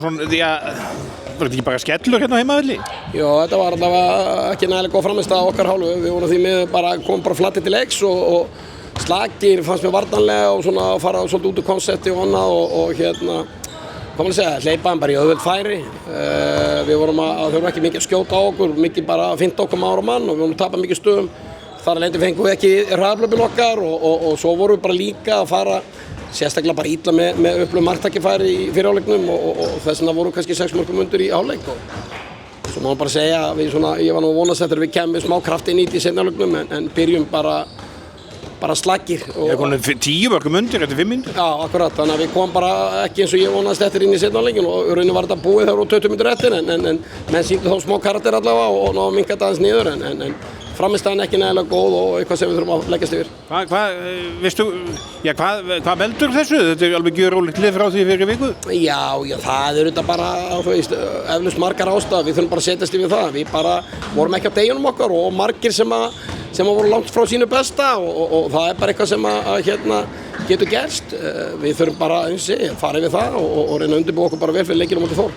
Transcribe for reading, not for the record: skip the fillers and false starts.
Svona, því að, var þetta ekki bara skellur hérna á heimavelli? Já, þetta var allavega ekki nægilega góð frammistaða okkar hálfu. Við vorum því miður komum bara flattir til leiks og slagir fannst mér varnarlega og svona fara svolítið út úr konsepti og annað og hérna, hvað maður að segja, hleypaðum bara í auðveld færi. Við vorum þurfum ekki mikið að skjóta á okkur, mikið bara að finna okkur ára mann og við vorum að tapa mikið stöðum. Þar að lendi fengum við ekki hraðablöpin okkar og svo vorum við bara líka að fara sérstaklega bara illa með upplöfum marktækifæri í fyrirháleiknum og þess vegna voru kannski 6 mörkum undir í hálfleik og svo má bara segja að ég var nú að vonast eftir að við kemum smá kraft inn í seinni hálfleiknum en byrjum bara slagir. Ég kom 10 mörkum undir eftir 5 mínútur. Já, akkurat, þannig að við komum bara ekki eins og ég vonast eftir inn í seinni hálfleikin og í rauninni var þetta búið þegar 20 mínútur eftir en menn sýndu þá smá karakter allavega og náðu að minnka þetta aðeins niður en frammistaðan ekki nægilega góð og eitthvað sem við þurfum að leggjast yfir. Hvað veldur þessu? Þetta er alveg gjörólíkt lið frá því fyrir viku? Já, það þetta bara, eflaust margar ástæður, við þurfum bara að setjast yfir það. Við bara vorum ekki á deginum okkar og margir sem voru langt frá sínu besta og það bara eitthvað sem getur gerst. Við þurfum bara, fara yfir það og reyna að undirbúa okkur bara vel fyrir leikinn á móti Þór.